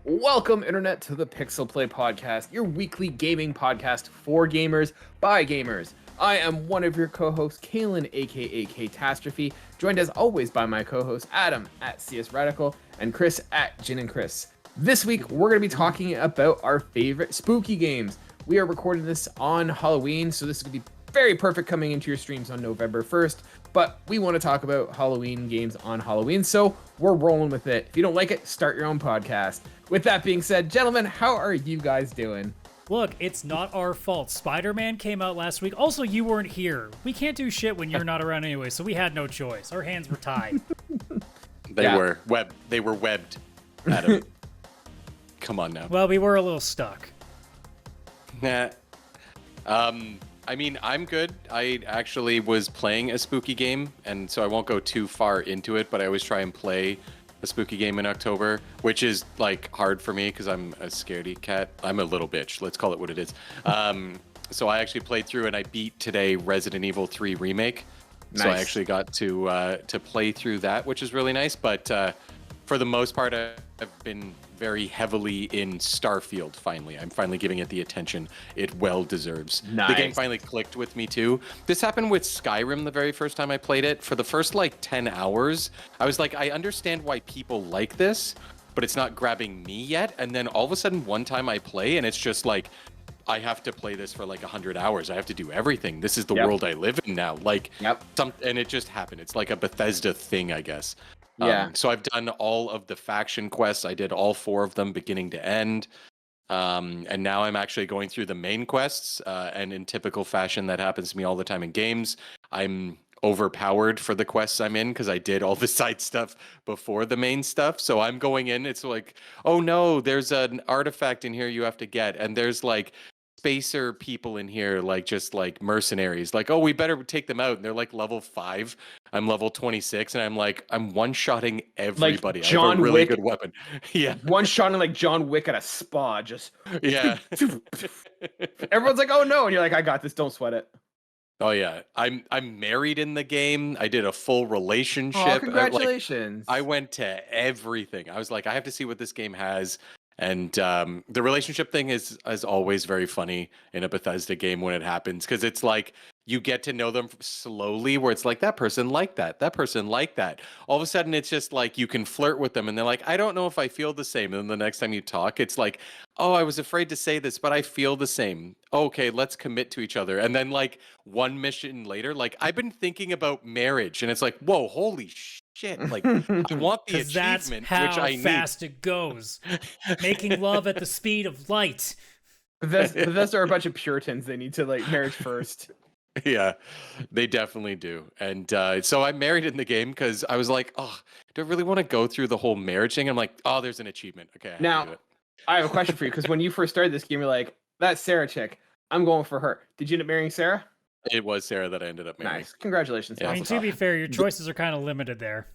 Welcome, Internet, to the PixelPlay Podcast, your weekly gaming podcast for gamers by gamers. I am one of your co-hosts, Kaylan, aka Catastrophe, joined as always by my co-host Adam at CS Radical and Chris at Jin and Chris. This week, we're going to be talking about our favorite spooky games. We are recording this on Halloween, so this is going to be very perfect coming into your streams on November 1st, but we want to talk about Halloween games on Halloween, so we're rolling with it. If you don't like it, start your own podcast. With that being said, gentlemen, how are you guys doing? Look, it's not our fault. Spider-Man came out last week. Also, you weren't here. We can't do shit when you're not around anyway, so we had no choice. Our hands were tied. They were webbed, Adam. Come on now. Well, we were a little stuck. Nah. I mean, I'm good. I actually was playing a spooky game, and so I won't go too far into it, but I always try and play a spooky game in October, which is like hard for me because I'm a scaredy cat. I'm a little bitch. Let's call it what it is. So I actually played through and I beat today Resident Evil 3 Remake. Nice. So I actually got to play through that, which is really nice. But for the most part, I've been very heavily in Starfield, finally. I'm finally giving it the attention it well deserves. Nice. The game finally clicked with me, too. This happened with Skyrim the very first time I played it. For the first, 10 hours, I was like, I understand why people like this, but it's not grabbing me yet. And then all of a sudden, one time I play, and it's just like, I have to play this for 100 hours. I have to do everything. This is the world I live in now. And it just happened. It's like a Bethesda thing, I guess. Yeah. So I've done all of the faction quests. I did all 4 of them beginning to end. And now I'm actually going through the main quests. And in typical fashion, that happens to me all the time in games. I'm overpowered for the quests I'm in because I did all the side stuff before the main stuff. So I'm going in. It's like, oh no, there's an artifact in here you have to get. And there's spacer people in here, just mercenaries. Oh, we better take them out. And they're level 5. I'm level 26, and I'm one-shotting everybody. I have a really good weapon. Yeah. One-shotting like John Wick at a spa, just... Yeah. Everyone's like, oh no, and you're like, I got this, don't sweat it. Oh yeah. I'm married in the game. I did a full relationship. Oh, congratulations. I went to everything. I was like, I have to see what this game has. And the relationship thing is always very funny in a Bethesda game when it happens, because it's you get to know them slowly, where it's that person liked that person liked that. All of a sudden, it's just you can flirt with them, and they're like, I don't know if I feel the same. And then the next time you talk, it's oh, I was afraid to say this, but I feel the same. Okay, let's commit to each other. And then one mission later, I've been thinking about marriage, and it's whoa, holy shit. I want the achievement, that's which I need. how fast it goes. Making love at the speed of light. Bethesda are a bunch of Puritans. They need to marriage first. Yeah, they definitely do. And so I'm married in the game because I was like, oh, do I really want to go through the whole marriage thing? I'm like, oh, there's an achievement. Okay, I have to do it. I have a question for you, because when you first started this game, you're like, that's Sarah chick. I'm going for her. Did you end up marrying Sarah? It was Sarah that I ended up marrying. Nice. Congratulations. Yeah. I mean, to be fair, your choices are kind of limited there.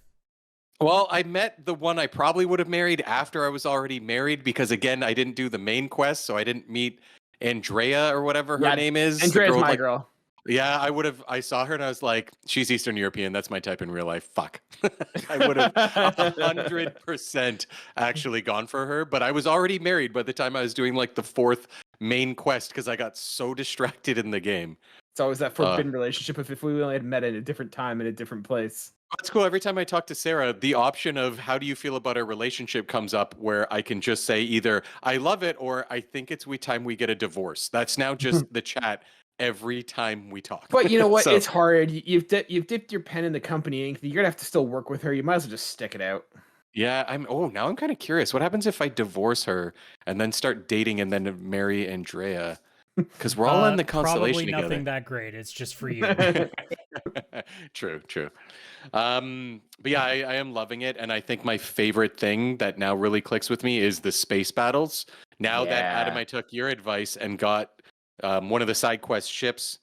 Well, I met the one I probably would have married after I was already married, because, again, I didn't do the main quest, so I didn't meet Andrea or whatever her name is. Andrea's my girl. Yeah, I saw her and I was like, she's Eastern European. That's my type in real life. Fuck. I would have 100% actually gone for her, but I was already married by the time I was doing the 4th main quest because I got so distracted in the game. It's always that forbidden relationship if we only had met at a different time in a different place. That's cool. Every time I talk to Sarah, the option of how do you feel about our relationship comes up, where I can just say either I love it or I think it's time we get a divorce. That's now just the chat every time we talk. But you know what? It's hard. You've dipped your pen in the company ink. You're gonna have to still work with her. You might as well just stick it out. Yeah, now I'm kind of curious. What happens if I divorce her and then start dating and then marry Andrea? Because we're all in the constellation probably together. Nothing that great. It's just for you. True. But yeah, I am loving it, and I think my favorite thing that now really clicks with me is the space battles. Now that Adam, I took your advice and got one of the side quest ships.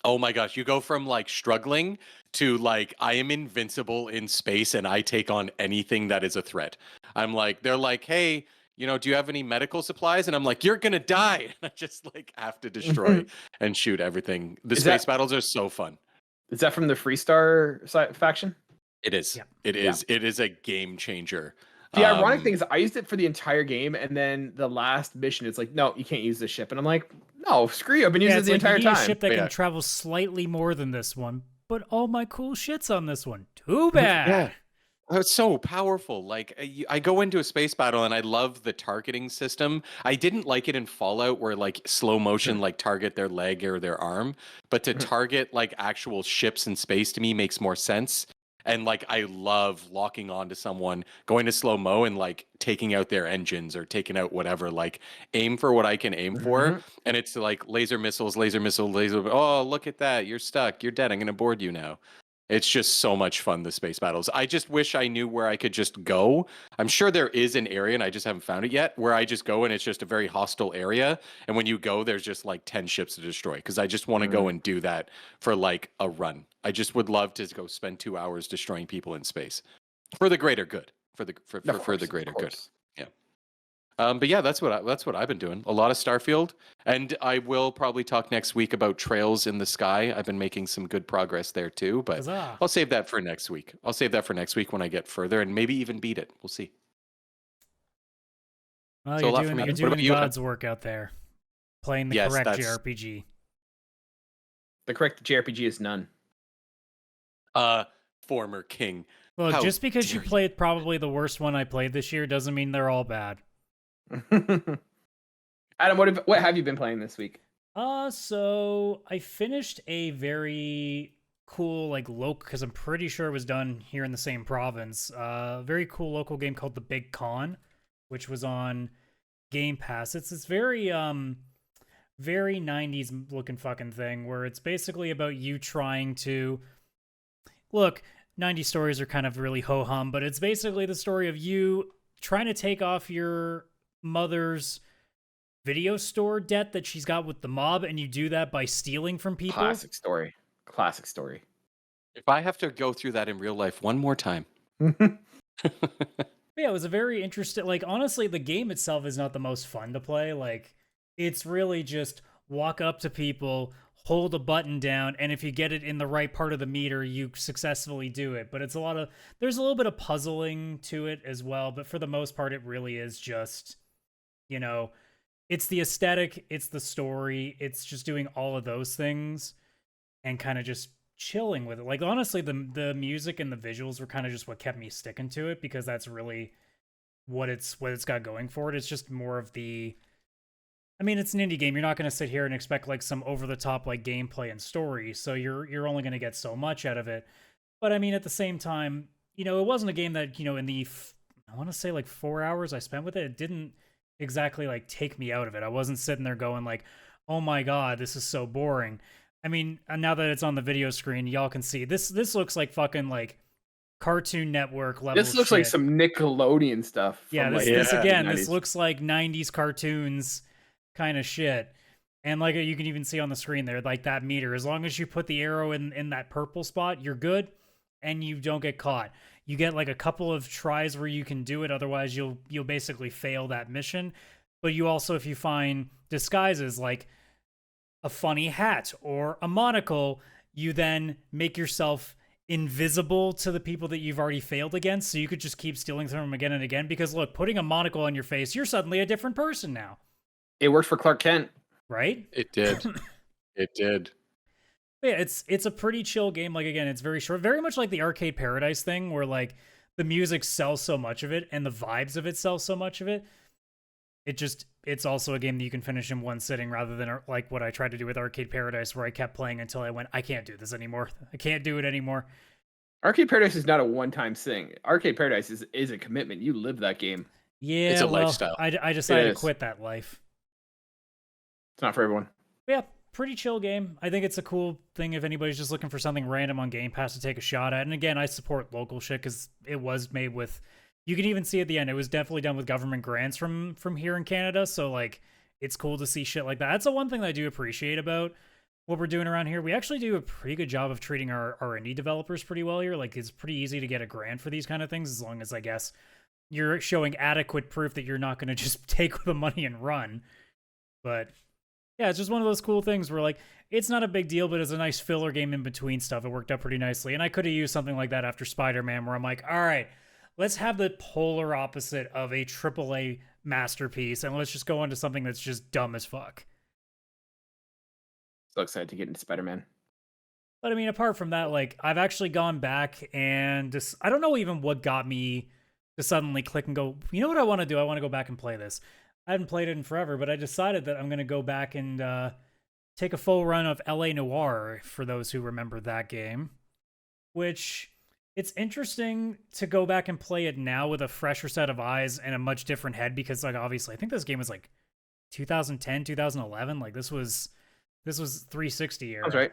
Oh my gosh, you go from struggling to I am invincible in space and I take on anything that is a threat. I'm they're hey, do you have any medical supplies? And I'm you're gonna die. And I just have to destroy and shoot everything. The space battles are so fun. Is that from the Freestar faction? It is. Yeah. It is. It is a game changer. The ironic thing is I used it for the entire game, and then the last mission, it's like, no, you can't use this ship. And I'm like, no, screw you. I've been using it the entire you need time. A ship that can travel slightly more than this one, but all my cool shit's on this one. Too bad. Yeah. Oh, it's so powerful. Like I go into a space battle and I love the targeting system. I didn't like it in Fallout where like slow motion like target their leg or their arm, but to target like actual ships in space to me makes more sense. And like I love locking onto someone, going to slow mo and like taking out their engines or taking out whatever. Like aim for what I can aim for, and it's like laser missiles, laser missile, laser. Oh, look at that! You're stuck. You're dead. I'm gonna board you now. It's just so much fun, the space battles. I just wish I knew where I could just go. I'm sure there is an area, and I just haven't found it yet, where I just go and it's just a very hostile area. And when you go, there's just like 10 ships to destroy. Because I just want to go and do that for like a run. I just would love to go spend 2 hours destroying people in space for the greater good. For the greater good. Yeah. But yeah, that's what I've been doing. A lot of Starfield, and I will probably talk next week about Trails in the Sky. I've been making some good progress there too, but Huzzah. I'll save that for next week. I'll save that for next week when I get further and maybe even beat it. We'll see. Well, So you're doing God's work out there, playing the correct JRPG. The correct JRPG is none. Former king. Look, just because you played probably the worst one I played this year doesn't mean they're all bad. Adam, what have you been playing this week? So I finished a very cool local, because I'm pretty sure it was done here in the same province. Very cool local game called The Big Con, which was on Game Pass. It's this very 90s looking fucking thing where it's basically about you trying to look. 90 stories are kind of really ho-hum, but it's basically the story of you trying to take off your mother's video store debt that she's got with the mob, and you do that by stealing from people. Classic story. If I have to go through that in real life one more time. Yeah, it was a very interesting, honestly, the game itself is not the most fun to play. It's really just walk up to people, hold a button down, and if you get it in the right part of the meter, you successfully do it. But there's a little bit of puzzling to it as well, but for the most part, it really is just, it's the aesthetic, it's the story, it's just doing all of those things and kind of just chilling with it. Honestly, the music and the visuals were kind of just what kept me sticking to it, because that's really what it's got going for it. It's just more of it's an indie game. You're not going to sit here and expect some over-the-top gameplay and story, so you're only going to get so much out of it. But at the same time, it wasn't a game that, in the I want to say 4 hours I spent with it, it didn't exactly take me out of it. I wasn't sitting there going oh my god, this is so boring. Now that it's on the video screen, y'all can see this looks like fucking Cartoon Network level. This looks like some Nickelodeon stuff. Yeah, this looks like 90s cartoons kind of shit. And you can even see on the screen there, that meter, as long as you put the arrow in that purple spot, you're good and you don't get caught. You get a couple of tries where you can do it, otherwise you'll basically fail that mission. But you also, if you find disguises like a funny hat or a monocle, you then make yourself invisible to the people that you've already failed against, so you could just keep stealing from them again and again. Because look, putting a monocle on your face, you're suddenly a different person now. It worked for Clark Kent. Right? It did. It did. Yeah, it's a pretty chill game. Again, it's very short, very much like the Arcade Paradise thing, where the music sells so much of it and the vibes of it sell so much of it. It's also a game that you can finish in one sitting, rather than what I tried to do with Arcade Paradise, where I kept playing until I went, I can't do this anymore. I can't do it anymore. Arcade Paradise is not a one-time thing. Arcade Paradise is a commitment. You live that game. Yeah, it's a lifestyle. I decided to quit that life. It's not for everyone. Yeah, pretty chill game. I think it's a cool thing if anybody's just looking for something random on Game Pass to take a shot at. And again, I support local shit because it was made with... You can even see at the end, it was definitely done with government grants from here in Canada. So, it's cool to see shit like that. That's the one thing that I do appreciate about what we're doing around here. We actually do a pretty good job of treating our indie developers pretty well here. It's pretty easy to get a grant for these kind of things, as long as, I guess, you're showing adequate proof that you're not going to just take the money and run. But... yeah, it's just one of those cool things where, it's not a big deal, but it's a nice filler game in between stuff. It worked out pretty nicely. And I could have used something like that after Spider-Man, where I'm like, all right, let's have the polar opposite of a AAA masterpiece, and let's just go on to something that's just dumb as fuck. So excited to get into Spider-Man. But I mean, apart from that, like, I've actually gone back and just, I don't know even what got me to suddenly click and go, you know what I want to do? I want to go back and play this. I hadn't played it in forever, but I decided that I'm going to go back and take a full run of LA Noire, for those who remember that game, which it's interesting to go back and play it now with a fresher set of eyes and a much different head, because, like, obviously, I think this game was like 2010, 2011. Like, this was 360 era. That's right.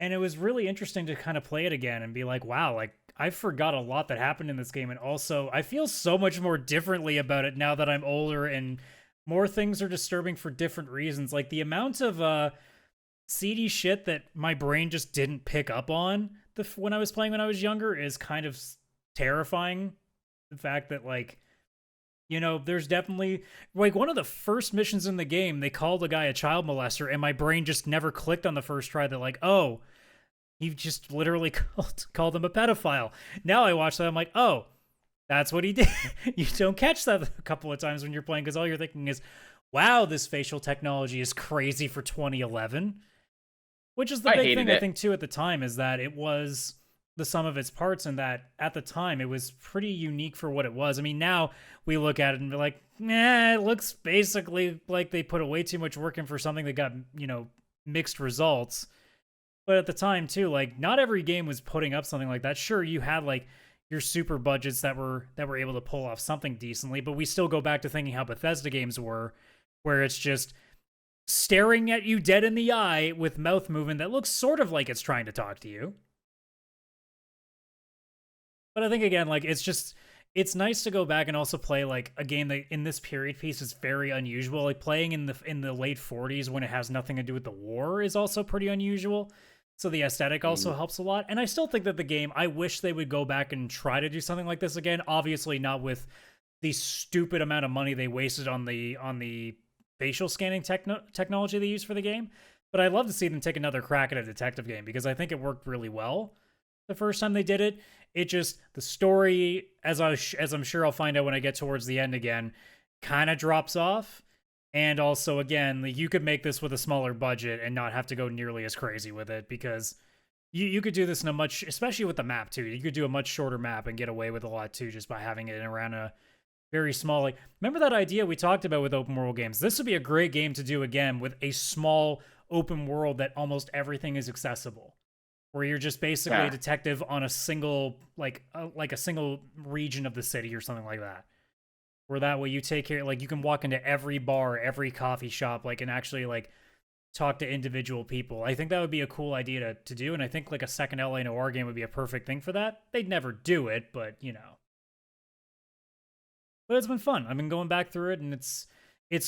And it was really interesting to kind of play it again and be like, wow, like, I forgot a lot that happened in this game. And also, I feel so much more differently about it now that I'm older and more things are disturbing for different reasons. Like, the amount of seedy shit that my brain just didn't pick up on when I was playing when I was younger is kind of terrifying. The fact that, like, you know, there's definitely, like, one of the first missions in the game, they called a guy a child molester, and my brain just never clicked on the first try that, like, oh, he just literally called him a pedophile. Now I watch that, I'm like, oh, that's what he did. You don't catch that a couple of times when you're playing, because all you're thinking is, wow, this facial technology is crazy for 2011. Which is the big thing, I think, too, at the time, is that it was the sum of its parts, and that at the time it was pretty unique for what it was. I mean, now we look at it and we're like, nah, it looks basically like they put way too much work in for something that got, you know, mixed results. But at the time, too, like, not every game was putting up something like that. Sure, you had, like, your super budgets that were able to pull off something decently, but we still go back to thinking how Bethesda games were, where it's just staring at you dead in the eye with mouth movement that looks sort of like it's trying to talk to you. But I think, again, like, it's nice to go back and also play, like, a game that in this period piece is very unusual. Like, playing in the late 40s when it has nothing to do with the war is also pretty unusual. So the aesthetic also helps a lot. And I still think that the game, I wish they would go back and try to do something like this again. Obviously not with the stupid amount of money they wasted on the facial scanning technology they used for the game. But I'd love to see them take another crack at a detective game, because I think it worked really well the first time they did it. It just, the story, as I'm sure I'll find out when I get towards the end again, kind of drops off. And also, again, you could make this with a smaller budget and not have to go nearly as crazy with it, because you could do this in a much, especially with the map too, you could do a much shorter map and get away with a lot too, just by having it around a very small, like, remember that idea we talked about with open world games? This would be a great game to do again with a small open world that almost everything is accessible, where you're just basically a detective on a single, like a single region of the city or something like that. Where that way you take care, like, you can walk into every bar, every coffee shop, like, and actually, like, talk to individual people. I think that would be a cool idea to do, and I think, like, a second LA Noire game would be a perfect thing for that. They'd never do it, but, you know. But it's been fun. I've been going back through it, and it's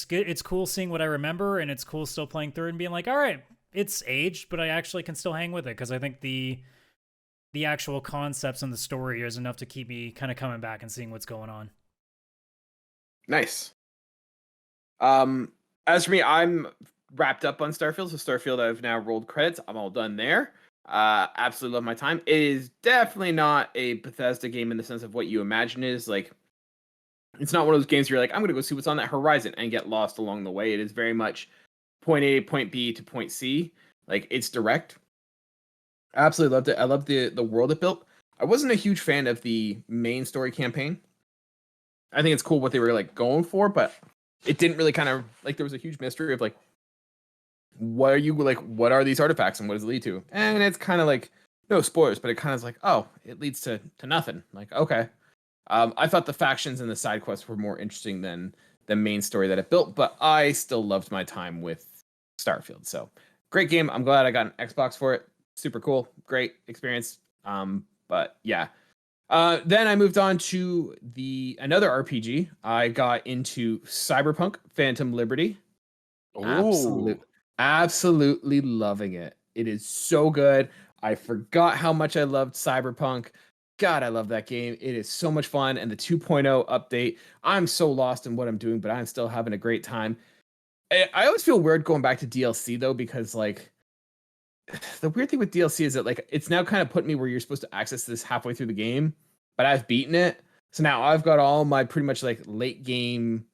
good. It's cool seeing what I remember, and it's cool still playing through it and being like, all right, it's aged, but I actually can still hang with it, because I think the actual concepts and the story is enough to keep me kind of coming back and seeing what's going on. Nice. As for me, I'm wrapped up on Starfield. So Starfield, I've now rolled credits. I'm all done there. Absolutely love my time. It is definitely not a Bethesda game in the sense of what you imagine it is. Like, it's not one of those games where you're like, I'm going to go see what's on that horizon and get lost along the way. It is very much point A, point B to point C. Like, it's direct. I absolutely loved it. I loved the world it built. I wasn't a huge fan of the main story campaign. I think it's cool what they were, like, going for, but it didn't really kind of, like, there was a huge mystery of, like, what are these artifacts and what does it lead to? And it's kind of like, no spoilers, but it kind of is like, oh, it leads to nothing. Like, okay. I thought the factions and the side quests were more interesting than the main story that it built, but I still loved my time with Starfield. So great game. I'm glad I got an Xbox for it. Super cool. Great experience. But yeah. Then I moved on to another RPG. I got into Cyberpunk Phantom Liberty. Absolutely loving it. It is so good. I forgot how much I loved Cyberpunk. God, I love that game. It is so much fun. And the 2.0 update, I'm so lost in what I'm doing, but I'm still having a great time. I always feel weird going back to DLC though, because, like, the weird thing with DLC is that, like, it's now kind of put me where you're supposed to access this halfway through the game, but I've beaten it. So now I've got all my pretty much like late game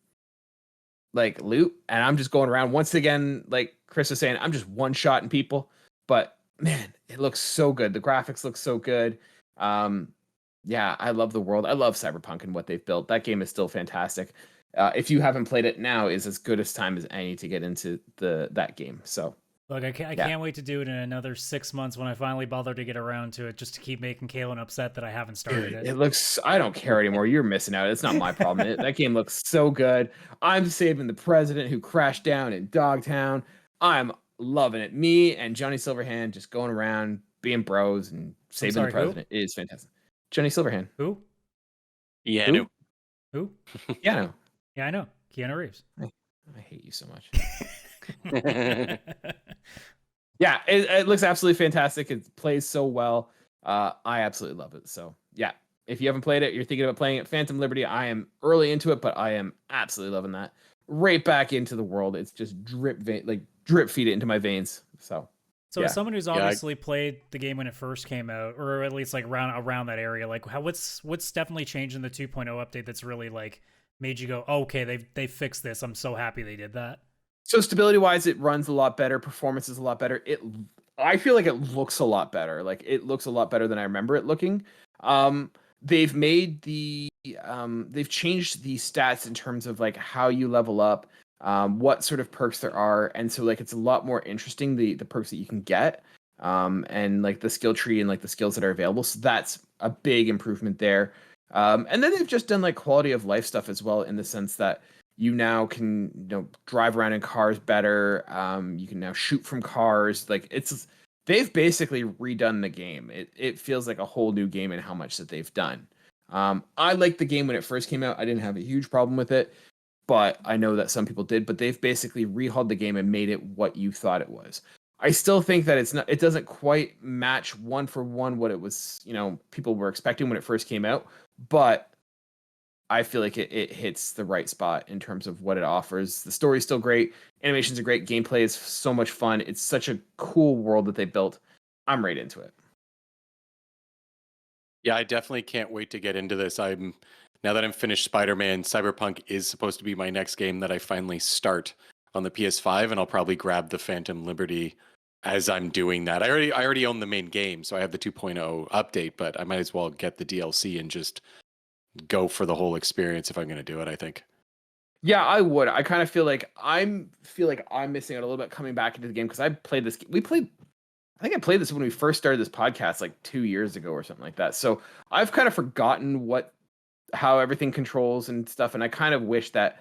like loot, and I'm just going around once again. Like Chris was saying, I'm just one-shotting people. But man, it looks so good. The graphics look so good. Yeah, I love the world. I love Cyberpunk and what they've built. That game is still fantastic. If you haven't played it, now is as good a time as any to get into that game. So Look, I can't wait to do it in another 6 months when I finally bother to get around to it, just to keep making Kaylan upset that I haven't started it. It looks, I don't care anymore. You're missing out. It's not my problem. That game looks so good. I'm saving the president who crashed down in Dogtown. I'm loving it. Me and Johnny Silverhand just going around being bros and saving the president is fantastic. Johnny Silverhand. Who? Keanu. Who? Keanu. Yeah, I know. Keanu Reeves. I hate you so much. Yeah, it looks absolutely fantastic. It plays so well. I absolutely love it. So yeah, if you haven't played it, you're thinking about playing it, Phantom Liberty. I am early into it, but I am absolutely loving that. Right back into the world. It's just drip feed it into my veins. So as someone who's obviously played the game when it first came out, or at least like around that area, like what's definitely changed in the 2.0 update that's really like made you go, oh, okay, they fixed this. I'm so happy they did that. So stability wise, it runs a lot better. Performance is a lot better. I feel like it looks a lot better. Like it looks a lot better than I remember it looking. They've made they've changed the stats in terms of like how you level up, what sort of perks there are, and so like it's a lot more interesting the perks that you can get, and like the skill tree and like the skills that are available. So that's a big improvement there. And then they've just done like quality of life stuff as well, in the sense that you now can drive around in cars better. You can now shoot from cars. Like they've basically redone the game. It feels like a whole new game in how much that they've done. I liked the game when it first came out. I didn't have a huge problem with it, but I know that some people did. But they've basically rehauled the game and made it what you thought it was. I still think that it doesn't quite match one for one what it was, people were expecting when it first came out, but I feel like it hits the right spot in terms of what it offers. The story's still great. Animations are great. Gameplay is so much fun. It's such a cool world that they built. I'm right into it. Yeah, I definitely can't wait to get into this. Now that I'm finished Spider-Man, Cyberpunk is supposed to be my next game that I finally start on the PS5, and I'll probably grab the Phantom Liberty as I'm doing that. I already own the main game, so I have the 2.0 update, but I might as well get the DLC and just go for the whole experience if I'm going to do it, I think. Yeah, I would. I kind of feel like I'm missing out a little bit coming back into the game, because I played this. I think I played this when we first started this podcast like 2 years ago or something like that. So I've kind of forgotten how everything controls and stuff, and I kind of wish that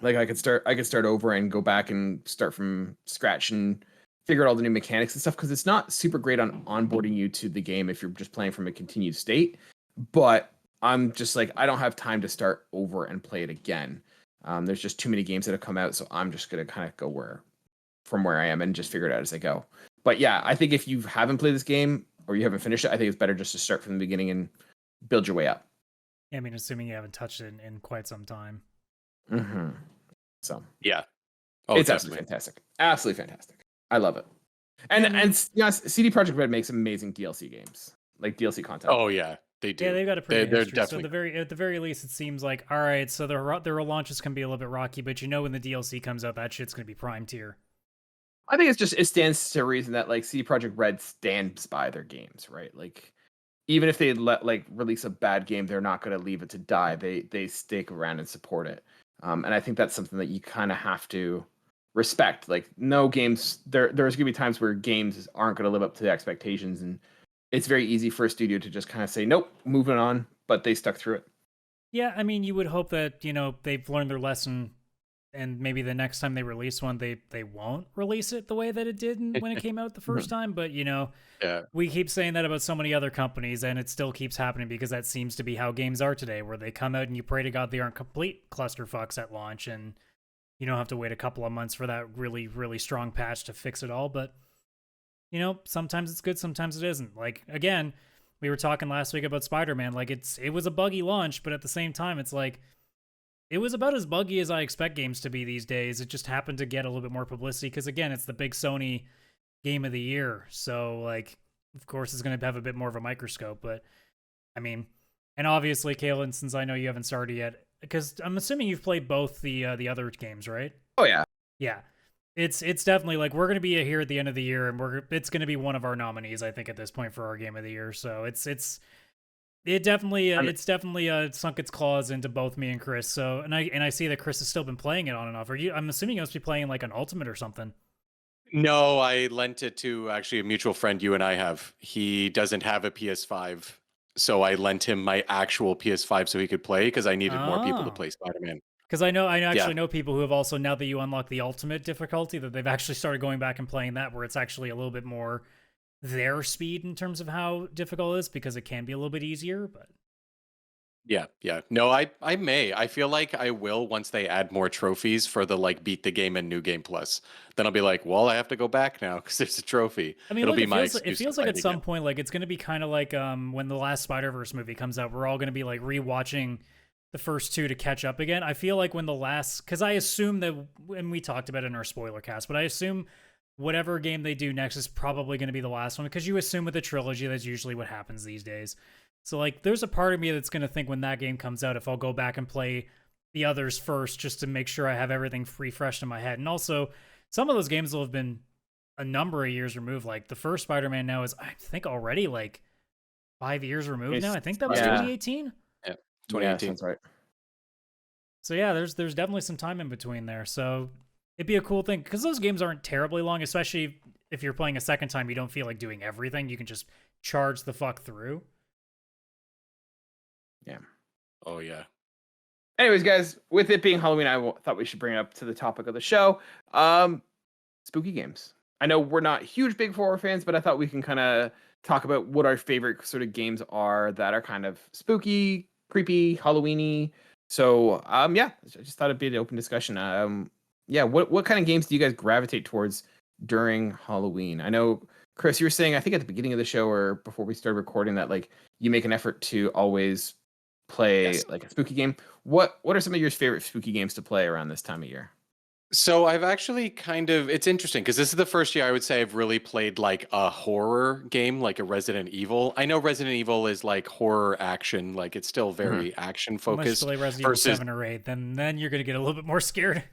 like I could start over and go back and start from scratch and figure out all the new mechanics and stuff, because it's not super great on onboarding you to the game if you're just playing from a continued state. But I'm just like, I don't have time to start over and play it again. There's just too many games that have come out, so I'm just gonna kind of go from where I am and just figure it out as I go. But yeah, I think if you haven't played this game or you haven't finished it, I think it's better just to start from the beginning and build your way up. Yeah, I mean, assuming you haven't touched it in quite some time. Mm-hmm. So yeah, it's absolutely fantastic. Absolutely fantastic. I love it. And CD Projekt Red makes amazing DLC games, like DLC content. Oh yeah, they do. Yeah, they've got a pretty they're history. definitely... So at the very least, it seems like, all right, so their launches can be a little bit rocky, but when the DLC comes out, that shit's gonna be prime tier. I think it stands to reason that like CD Projekt Red stands by their games, right? Like even if they release a bad game, they're not going to leave it to die. They stick around and support it. And I think that's something that you kind of have to respect. Like no games, there's going to be times where games aren't going to live up to the expectations, and it's very easy for a studio to just kind of say, nope, moving on, but they stuck through it. Yeah, I mean, you would hope that, they've learned their lesson, and maybe the next time they release one, they won't release it the way that it did when it came out the first time. But, yeah. We keep saying that about so many other companies, and it still keeps happening because that seems to be how games are today, where they come out and you pray to God they aren't complete clusterfucks at launch, and you don't have to wait a couple of months for that really, really strong patch to fix it all. But, sometimes it's good, sometimes it isn't. Like, again, we were talking last week about Spider-Man. Like, it was a buggy launch, but at the same time, it's like, it was about as buggy as I expect games to be these days. It just happened to get a little bit more publicity because, again, it's the big Sony game of the year. So, like, of course, it's going to have a bit more of a microscope. But, I mean, And obviously, Kaylan, since I know you haven't started yet, because I'm assuming you've played both the other games, right? Oh yeah. Yeah. It's definitely like we're gonna be here at the end of the year, and it's gonna be one of our nominees, I think, at this point for our game of the year. So it's definitely sunk its claws into both me and Chris. So and I see that Chris has still been playing it on and off. I'm assuming you must be playing like an Ultimate or something. No, I lent it to actually a mutual friend you and I have. He doesn't have a PS5, so I lent him my actual PS5 so he could play because I needed more people to Oh. play Spider-Man. Because I actually know people who have also, now that you unlock the ultimate difficulty, that they've actually started going back and playing that, where it's actually a little bit more their speed in terms of how difficult it is, because it can be a little bit easier. But Yeah. No, I feel like I will once they add more trophies for the like beat the game and new game plus. Then I'll be like, well, I have to go back now because there's a trophy. I mean, It'll look, be it my feels, excuse to like fight at some again. point, like it's going to be kind of like when the last Spider-Verse movie comes out, we're all going to be like rewatching the first two to catch up again. I feel like when the last, because I assume that, and we talked about it in our spoiler cast, but I assume whatever game they do next is probably going to be the last one, because you assume with a trilogy that's usually what happens these days. So like there's a part of me that's going to think when that game comes out, if I'll go back and play the others first just to make sure I have everything refreshed in my head. And also some of those games will have been a number of years removed. Like the first Spider-Man now is, I think, already like 5 years removed now. I think that was 2018. Yeah, 2018. Yeah, sounds right. So yeah, there's definitely some time in between there. So it'd be a cool thing, because those games aren't terribly long, especially if you're playing a second time, you don't feel like doing everything. You can just charge the fuck through. Yeah. Oh yeah. Anyways, guys, with it being Halloween, I thought we should bring it up to the topic of the show. Spooky games. I know we're not huge big horror fans, but I thought we can kind of talk about what our favorite sort of games are that are kind of spooky, creepy, Halloweeny. So, yeah, I just thought it'd be an open discussion. Yeah, what kind of games do you guys gravitate towards during Halloween? I know, Chris, you were saying, I think at the beginning of the show or before we started recording, that like you make an effort to always play like a spooky game. What are some of your favorite spooky games to play around this time of year? So I've actually it's interesting because this is the first year I would say I've really played like a horror game, like a Resident Evil. I know Resident Evil is like horror action, like it's still very action focused. Unless you play Resident Evil 7 or 8, then you're gonna get a little bit more scared.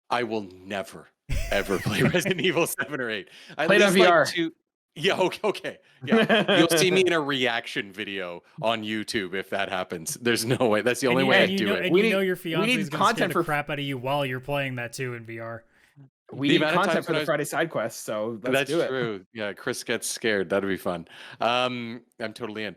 I will never ever play Resident Evil 7 or 8. Play it on VR. Yeah, okay. Yeah. You'll see me in a reaction video on YouTube if that happens. There's no way. That's the only way I do it. And you know your fiance is going to scare the crap out of you while you're playing that too in VR. We need content for the Friday side quest, so let's do it. That's true. Yeah, Chris gets scared. That'd be fun. I'm totally in.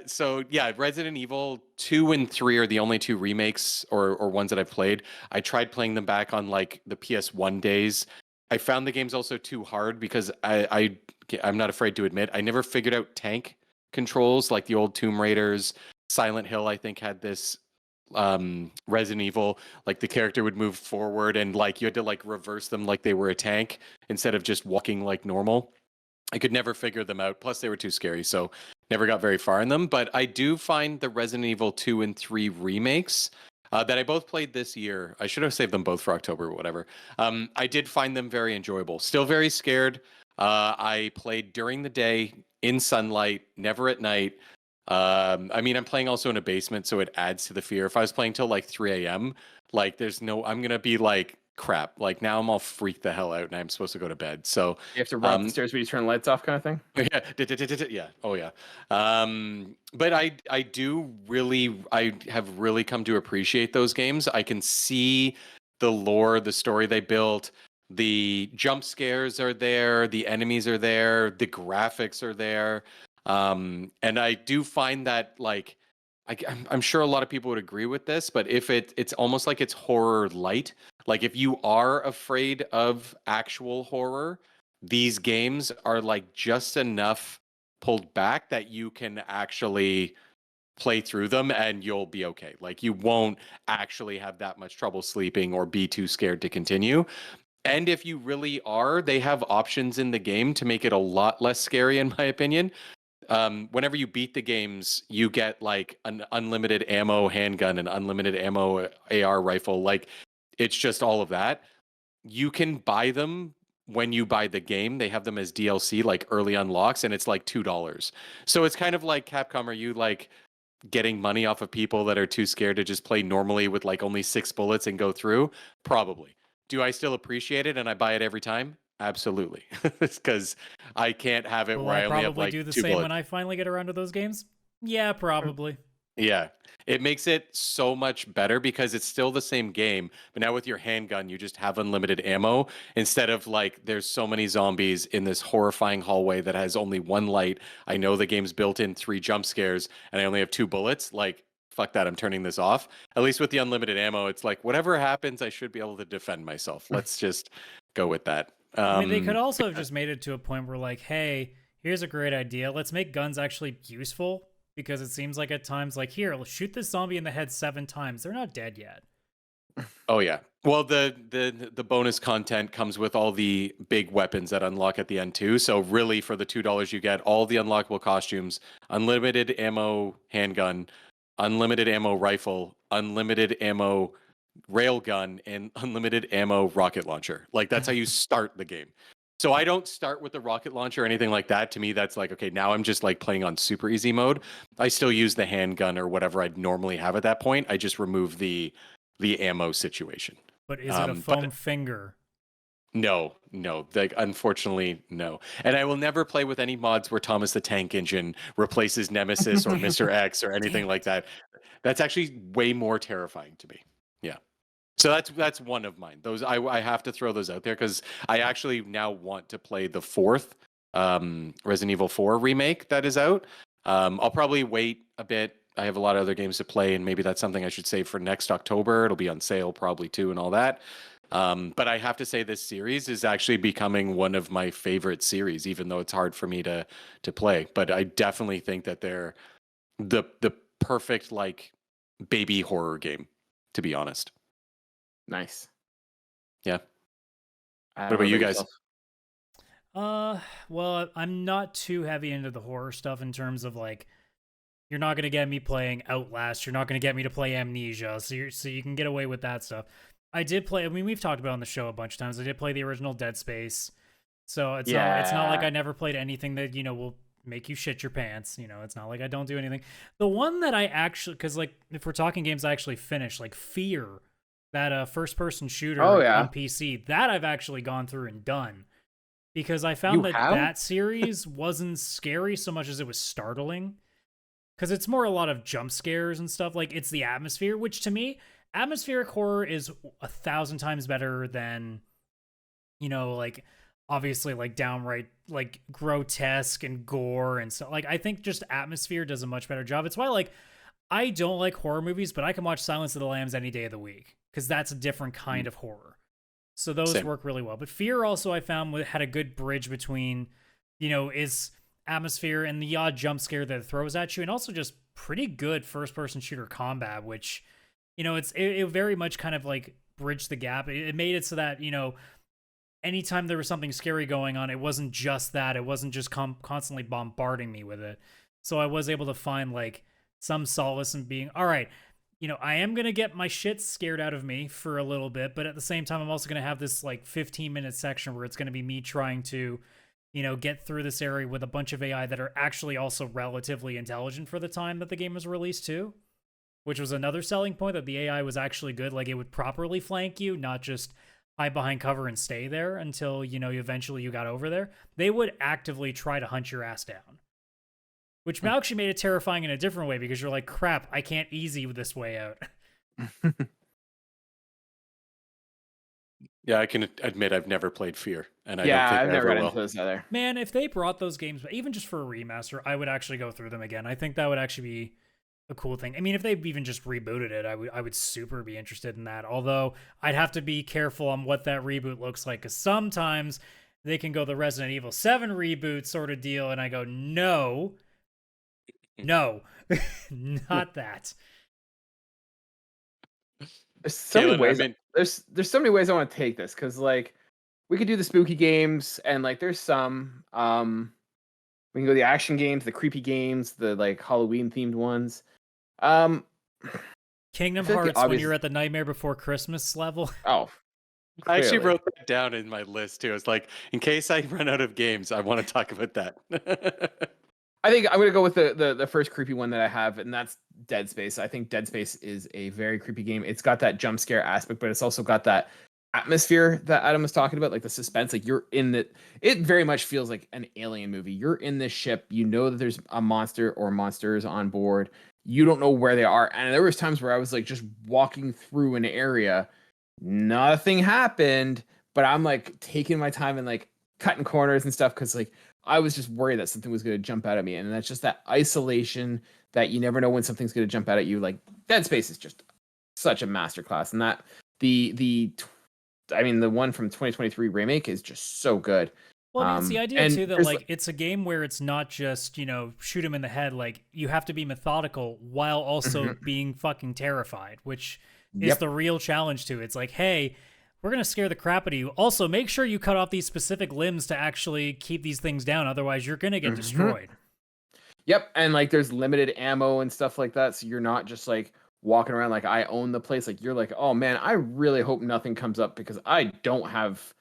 So yeah, Resident Evil 2 and 3 are the only two remakes or ones that I've played. I tried playing them back on like the PS1 days. I found the games also too hard because I'm not afraid to admit I never figured out tank controls like the old Tomb Raiders. Silent Hill, I think, had this Resident Evil, like the character would move forward and like you had to like reverse them like they were a tank instead of just walking like normal. I could never figure them out. Plus they were too scary, so never got very far in them. But I do find the Resident Evil 2 and 3 remakes that I both played this year. I should have saved them both for October or whatever. I did find them very enjoyable. Still very scared. I played during the day in sunlight, never at night. I mean, I'm playing also in a basement, so it adds to the fear. If I was playing till like 3 a.m., like I'm going to be like, crap. Like now I'm all freaked the hell out and I'm supposed to go to bed. So you have to run upstairs when you turn the lights off kind of thing? Yeah. Oh yeah. But I have really come to appreciate those games. I can see the lore, the story they built. The jump scares are there. The enemies are there. The graphics are there. And I do find that like, I'm sure a lot of people would agree with this, but if it's almost like it's horror light. Like if you are afraid of actual horror, these games are like just enough pulled back that you can actually play through them and you'll be okay. Like you won't actually have that much trouble sleeping or be too scared to continue. And if you really are, they have options in the game to make it a lot less scary, in my opinion. Whenever you beat the games, you get like an unlimited ammo handgun, an unlimited ammo AR rifle. Like it's just all of that. You can buy them when you buy the game. They have them as DLC, like early unlocks, and it's like $2. So it's kind of like Capcom. Are you like, getting money off of people that are too scared to just play normally with like only 6 bullets and go through? Probably. Do I still appreciate it and I buy it every time? Absolutely. It's because I can't have it Will where I I only have probably like do the 2 same bullets. when I finally get around to those games? Yeah, probably. Yeah, it makes it so much better because it's still the same game, but now with your handgun, you just have unlimited ammo instead of like there's so many zombies in this horrifying hallway that has only one light. I know the game's built in 3 jump scares and I only have 2 bullets. Like, fuck that, I'm turning this off. At least with the unlimited ammo, it's like whatever happens, I should be able to defend myself. Let's just go with that. I mean, they could also have just made it to a point where, like, hey, here's a great idea. Let's make guns actually useful, because it seems like at times, like, here, let's shoot this zombie in the head 7 times. They're not dead yet. Oh yeah. Well, the bonus content comes with all the big weapons that unlock at the end too. So really, for the $2, you get all the unlockable costumes, unlimited ammo handgun, unlimited ammo rifle, unlimited ammo railgun, and unlimited ammo rocket launcher. Like that's how you start the game. So I don't start with the rocket launcher or anything like that. To me, that's like, okay, now I'm just like playing on super easy mode. I still use the handgun or whatever I'd normally have at that point. I just remove the ammo situation. But is it a foam finger? No. Like, unfortunately, no. And I will never play with any mods where Thomas the Tank Engine replaces Nemesis or Mr. X or anything like that. That's actually way more terrifying to me. Yeah. So that's one of mine. Those I have to throw those out there because I actually now want to play the 4th Resident Evil 4 remake that is out. I'll probably wait a bit. I have a lot of other games to play, and maybe that's something I should save for next October. It'll be on sale probably too, and all that. But I have to say, this series is actually becoming one of my favorite series, even though it's hard for me to play. But I definitely think that they're the perfect like baby horror game, to be honest. Nice. Yeah. What about you guys? Well, I'm not too heavy into the horror stuff in terms of like, you're not gonna get me playing Outlast. You're not gonna get me to play Amnesia. So you can get away with that stuff. I did play. I mean, we've talked about it on the show a bunch of times. I did play the original Dead Space. So it's not like I never played anything that will make you shit your pants. It's not like I don't do anything. The one that I actually, because like if we're talking games I actually finished, like Fear, that first-person shooter on PC, that I've actually gone through and done. Because I found that series wasn't scary so much as it was startling. Because it's more a lot of jump scares and stuff. Like, it's the atmosphere, which to me, atmospheric horror is 1,000 times better than, like, obviously, like, downright, like, grotesque and gore and stuff. Like, I think just atmosphere does a much better job. It's why, like, I don't like horror movies, but I can watch Silence of the Lambs any day of the week. Because that's a different kind of horror. So those work really well. But Fear also, I found, had a good bridge between, is atmosphere and the odd jump scare that it throws at you, and also just pretty good first-person shooter combat, which, it very much kind of like bridged the gap. It made it so that, anytime there was something scary going on, it wasn't just that. It wasn't just constantly bombarding me with it. So I was able to find like some solace in being, all right, I am going to get my shit scared out of me for a little bit, but at the same time, I'm also going to have this like 15-minute section where it's going to be me trying to, get through this area with a bunch of AI that are actually also relatively intelligent for the time that the game was released too, which was another selling point, that the AI was actually good. Like, it would properly flank you, not just hide behind cover and stay there until, eventually you got over there. They would actively try to hunt your ass down. Which actually made it terrifying in a different way, because you're like, crap, I can't easy this way out. Yeah, I can admit I've never played Fear, and I've never got into those either. Man, if they brought those games, even just for a remaster, I would actually go through them again. I think that would actually be a cool thing. I mean, if they even just rebooted it, I would super be interested in that. Although I'd have to be careful on what that reboot looks like, because sometimes they can go the Resident Evil 7 reboot sort of deal, and I go, no, not that. There's so many ways. There's so many ways I want to take this, because like we could do the spooky games, and like there's some we can go the action games, the creepy games, the like Halloween themed ones. Kingdom Hearts, when you're at the Nightmare Before Christmas level. Oh, I actually wrote that down in my list too. It's like, in case I run out of games, I want to talk about that. I think I'm gonna go with the first creepy one that I have, and that's Dead Space. I think Dead Space is a very creepy game. It's got that jump scare aspect, but it's also got that atmosphere that Adam was talking about, like the suspense. Like you're in the. It very much feels like an alien movie. You're in this ship. You know that there's a monster or monsters on board. You don't know where they are, and there was times where I was like just walking through an area, nothing happened, but I'm like taking my time and like cutting corners and stuff because like I was just worried that something was going to jump out at me. And that's just that isolation that you never know when something's going to jump out at you. Like Dead Space is just such a masterclass. And that the one from 2023 remake is just so good. Well, I mean, it's the idea too that like like it's a game where it's not just, shoot him in the head. Like you have to be methodical while also being fucking terrified, which is the real challenge to it. It's like, hey, we're going to scare the crap out of you. Also, make sure you cut off these specific limbs to actually keep these things down. Otherwise, you're going to get destroyed. Yep. And like there's limited ammo and stuff like that. So you're not just like walking around like I own the place. Like you're like, oh man, I really hope nothing comes up because I don't have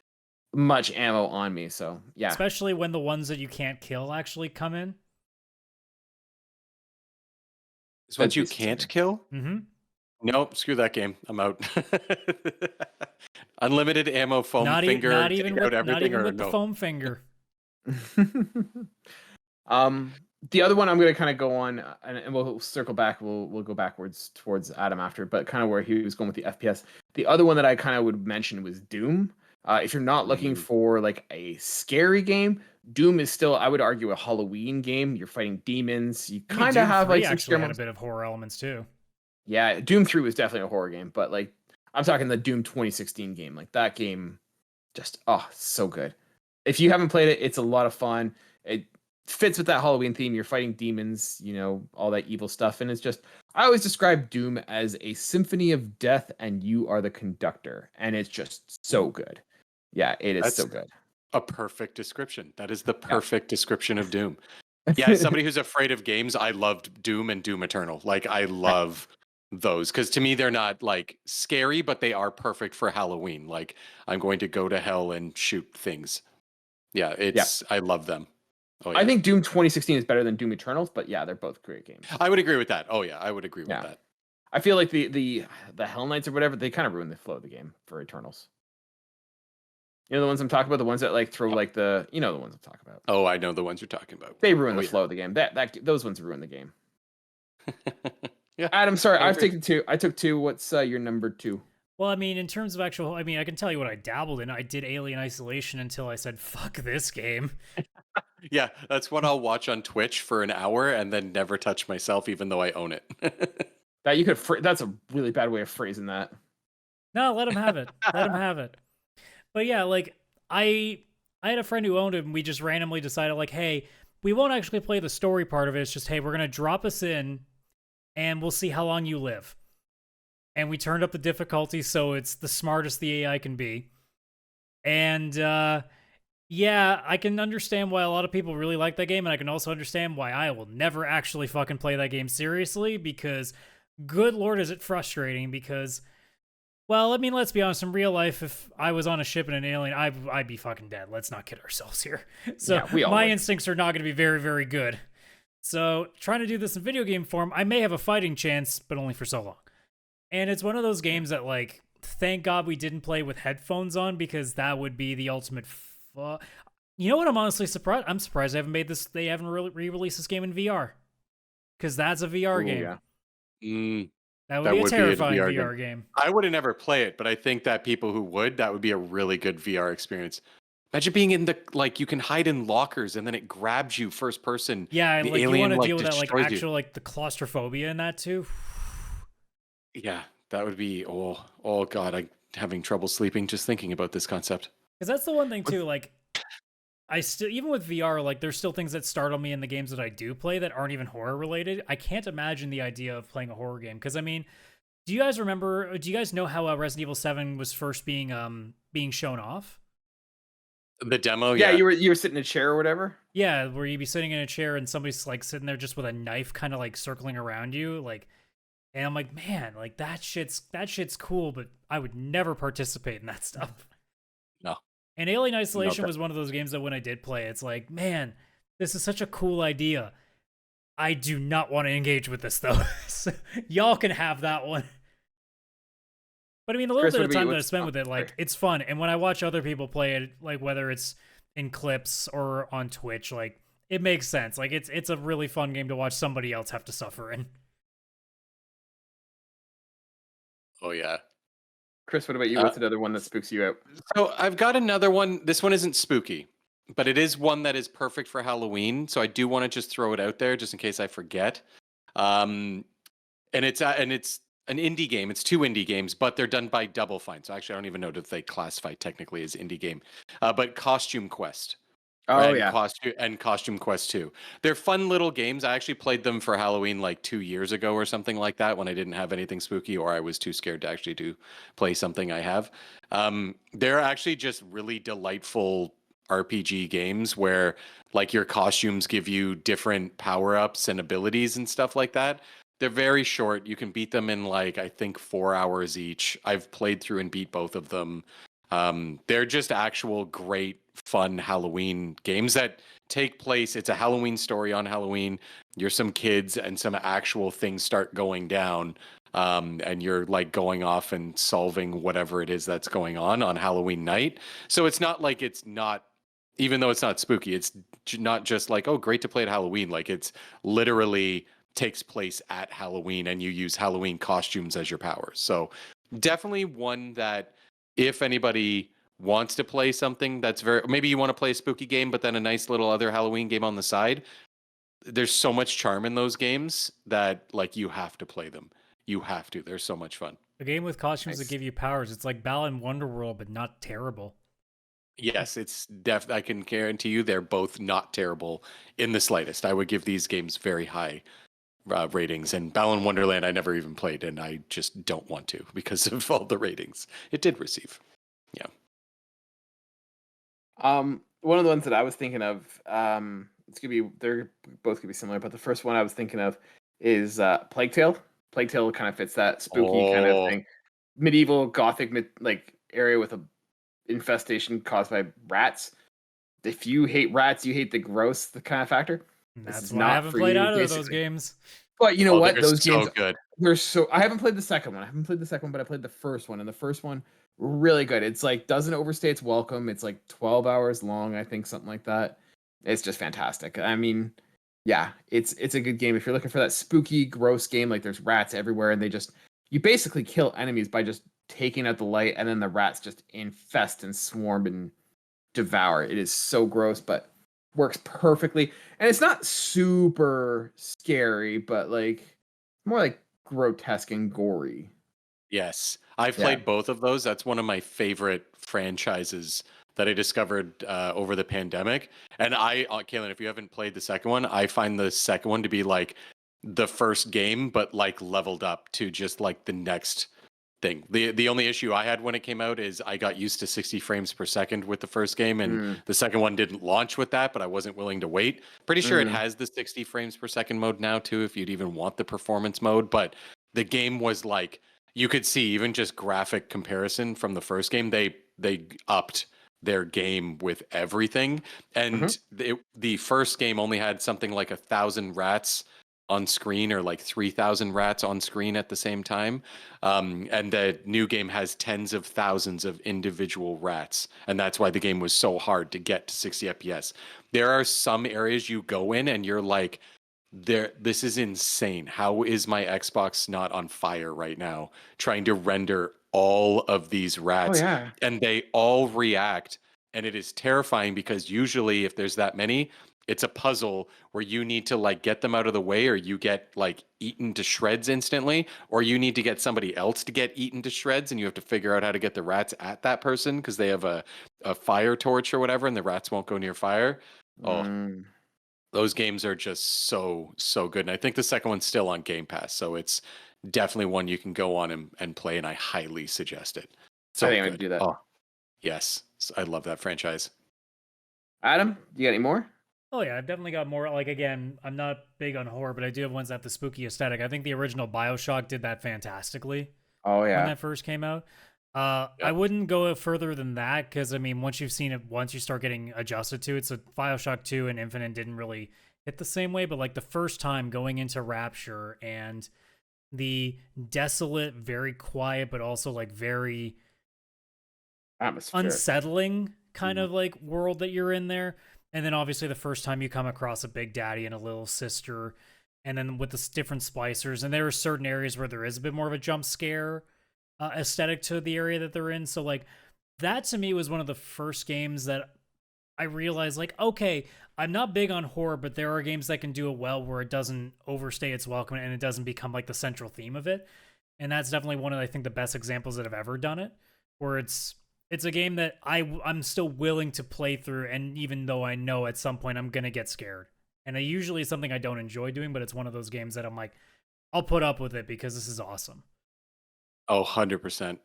much ammo on me. So yeah. Especially when the ones that you can't kill actually come in. It's ones you can't kill? Mm-hmm. Nope, screw that game. I'm out. Unlimited ammo, foam finger, not even with no? the foam finger. The other one I'm going to kind of go on, and we'll circle back. We'll go backwards towards Adam after, but kind of where he was going with the FPS. The other one that I kind of would mention was Doom. If you're not looking for like a scary game, Doom is still, I would argue, a Halloween game. You're fighting demons. You kind of have like some actually had a bit of horror elements too. Yeah, Doom 3 was definitely a horror game, but like I'm talking the Doom 2016 game. Like that game just so good. If you haven't played it, it's a lot of fun. It fits with that Halloween theme. You're fighting demons, all that evil stuff, and it's just I always describe Doom as a symphony of death and you are the conductor, and it's just so good. Yeah, That's so good. A perfect description. That is the perfect description of Doom. Yeah, as somebody who's afraid of games, I loved Doom and Doom Eternal. Like I love those because to me they're not like scary, but they are perfect for Halloween. Like I'm going to go to hell and shoot things. Yeah, I love them. Oh, yeah. I think Doom 2016 is better than Doom Eternals, but yeah, they're both great games. I would agree with that. Oh yeah, I would agree with that. I feel like the Hell Knights or whatever, they kind of ruin the flow of the game for Eternals. You know the ones I'm talking about, the ones that like throw like the ones I'm talking about. Oh, I know the ones you're talking about. They ruin the flow of the game. Those ones ruin the game. Yeah. Adam, sorry, I've taken 2. I took 2. What's your number 2? Well, I mean, in terms of I can tell you what I dabbled in. I did Alien Isolation until I said, fuck this game. Yeah, that's what I'll watch on Twitch for an hour and then never touch myself, even though I own it. That's a really bad way of phrasing that. No, let him have it. Let him have it. But yeah, like, I had a friend who owned it, and we just randomly decided, like, hey, we won't actually play the story part of it. It's just, hey, we're going to drop us in, and we'll see how long you live. And we turned up the difficulty so it's the smartest the AI can be. And, yeah, I can understand why a lot of people really like that game, and I can also understand why I will never actually fucking play that game seriously, because, good lord, is it frustrating, because, well, I mean, let's be honest, in real life, if I was on a ship in an alien, I'd be fucking dead. Let's not kid ourselves here. So, my instincts are not going to be very, very good. So, trying to do this in video game form, I may have a fighting chance, but only for so long. And it's one of those games that, like, thank God we didn't play with headphones on, because that would be the ultimate. You know what? I'm honestly surprised. I'm surprised they haven't re-released this game in VR, because that's a VR game. Yeah. That would be a terrifying VR game. I would have never play it, but I think that people who would, that would be a really good VR experience. Imagine being in you can hide in lockers and then it grabs you first person. Yeah, and like alien, you want to deal with that, like actual, like the claustrophobia in that too. Yeah, that would be, oh God, I'm having trouble sleeping just thinking about this concept. Because that's the one thing too, like, I still, even with VR, like, there's still things that startle me in the games that I do play that aren't even horror related. I can't imagine the idea of playing a horror game. Because, I mean, do you guys know how Resident Evil 7 was first being shown off? The demo, yeah. You were sitting in a chair or whatever? Yeah, where you'd be sitting in a chair and somebody's, like, sitting there just with a knife kind of, like, circling around you, like, and I'm like, man, like, that shit's cool, but I would never participate in that stuff. No. And Alien Isolation was one of those games that when I did play, it's like, man, this is such a cool idea. I do not want to engage with this though. So, y'all can have that one. But I mean, the little Chris, bit what of about time you? that I spent with it, like, it's fun. And when I watch other people play it, like whether it's in clips or on Twitch, like it makes sense. Like it's a really fun game to watch somebody else have to suffer in. Oh yeah. Chris, what about you? What's another one that spooks you out? So I've got another one. This one isn't spooky, but it is one that is perfect for Halloween. So I do want to just throw it out there just in case I forget. And it's an indie game. It's two indie games, but they're done by Double Fine. So actually, I don't even know if they classify technically as indie game. But Costume Quest. Oh and yeah. Costume Quest 2. They're fun little games. I actually played them for Halloween like 2 years ago or something like that when I didn't have anything spooky or I was too scared to actually play something I have. They're actually just really delightful RPG games where like your costumes give you different power-ups and abilities and stuff like that. They're very short. You can beat them in like I think 4 hours each. I've played through and beat both of them. They're just actual great fun Halloween games that take place. It's a Halloween story on Halloween. You're some kids and some actual things start going down. And you're like going off and solving whatever it is that's going on Halloween night. So it's not like it's not, even though it's not spooky, it's not just like, oh, great to play at Halloween. Like it's literally takes place at Halloween and you use Halloween costumes as your powers. So definitely one that if anybody wants to play something that's maybe you want to play a spooky game, but then a nice little other Halloween game on the side, there's so much charm in those games that like you have to play them. You have to. They're so much fun. A game with costumes Nice. that give you powers. It's like Balan Wonderworld, but not terrible. Yes, it's I can guarantee you they're both not terrible in the slightest. I would give these games very high ratings, and Balan Wonderland I never even played, and I just don't want to because of all the ratings it did receive. Yeah. One of the ones that I was thinking of, they're both gonna be similar, but the first one I was thinking of is Plague Tale. Plague Tale kind of fits that spooky kind of thing, medieval gothic like area with a infestation caused by rats. If you hate rats, you hate the kind of factor. That's why I haven't played either of those games. But you know what? Those so games, good. I haven't played the second one. But I played the first one, and the first one really good. It's like doesn't overstay its welcome. It's like 12 hours long, I think, something like that. It's just fantastic. I mean, yeah, it's a good game if you're looking for that spooky, gross game. Like there's rats everywhere, and you basically kill enemies by just taking out the light, and then the rats just infest and swarm and devour. It is so gross, but works perfectly. And it's not super scary, but like more like grotesque and gory. Yes, I've played both of those. That's one of my favorite franchises that I discovered over the pandemic. And Kaylan, if you haven't played the second one, I find the second one to be like the first game, but like leveled up to just like the next thing. The only issue I had when it came out is I got used to 60 frames per second with the first game, and the second one didn't launch with that, but I wasn't willing to wait. Pretty sure it has the 60 frames per second mode now too, if you'd even want the performance mode. But the game was like, you could see even just graphic comparison from the first game, they upped their game with everything. And the first game only had something like 1,000 rats on screen, or like 3,000 rats on screen at the same time. And the new game has tens of thousands of individual rats. And that's why the game was so hard to get to 60 FPS. There are some areas you go in and you're like, this is insane. How is my Xbox not on fire right now trying to render all of these rats? Oh, yeah. And they all react. And it is terrifying because usually if there's that many, it's a puzzle where you need to like get them out of the way, or you get like eaten to shreds instantly, or you need to get somebody else to get eaten to shreds, and you have to figure out how to get the rats at that person because they have a fire torch or whatever, and the rats won't go near fire. Those games are just so good. And I think the second one's still on Game Pass, so it's definitely one you can go on and play, and I highly suggest it. So I think I'm gonna do that. Oh, yes, I love that franchise. Adam, you got any more? Oh yeah, I've definitely got more. Like again, I'm not big on horror, but I do have ones that have the spooky aesthetic. I think the original BioShock did that fantastically. Oh yeah, when that first came out. I wouldn't go further than that because I mean, once you've seen it, once you start getting adjusted to it. So BioShock 2 and Infinite didn't really hit the same way, but like the first time going into Rapture and the desolate, very quiet, but also like very Atmosphere. unsettling kind of like world that you're in there. And then obviously the first time you come across a big daddy and a little sister, and then with the different splicers, and there are certain areas where there is a bit more of a jump scare aesthetic to the area that they're in. So like that to me was one of the first games that I realized like, okay, I'm not big on horror, but there are games that can do it well where it doesn't overstay its welcome and it doesn't become like the central theme of it. And that's definitely one of, I think, the best examples that have ever done it, where it's a game that I'm still willing to play through, and even though I know at some point I'm gonna get scared. And I usually is something I don't enjoy doing, but it's one of those games that I'm like, I'll put up with it because this is awesome. Oh, 100%.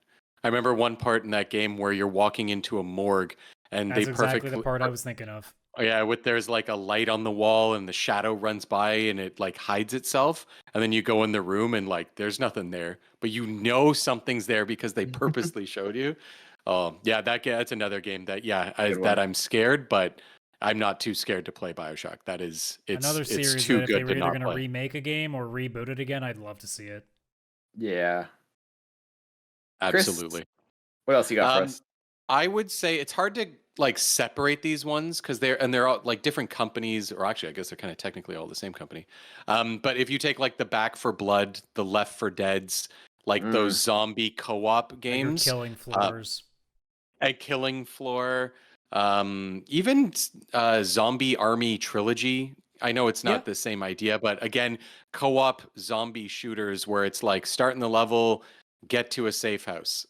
I remember one part in that game where you're walking into a morgue and That's they exactly perfectly the part I was thinking of. Oh, yeah, there's like a light on the wall and the shadow runs by and it like hides itself, and then you go in the room and like there's nothing there, but you know something's there because they purposely showed you. Yeah, that's another game that that I'm scared, but I'm not too scared to play BioShock. It's Another series too that if they good were to either not going to play. remake a game or reboot it again, I'd love to see it. Yeah. Absolutely. Chris, what else you got for us? I would say it's hard to like separate these ones because they're all like different companies, or actually I guess they're kind of technically all the same company. But if you take like the Back for Blood, the Left for Dead's, like those zombie co-op games, Killing Floors, a Killing Floor, even Zombie Army Trilogy. I know it's not the same idea, but again, co-op zombie shooters where it's like starting the level, get to a safe house.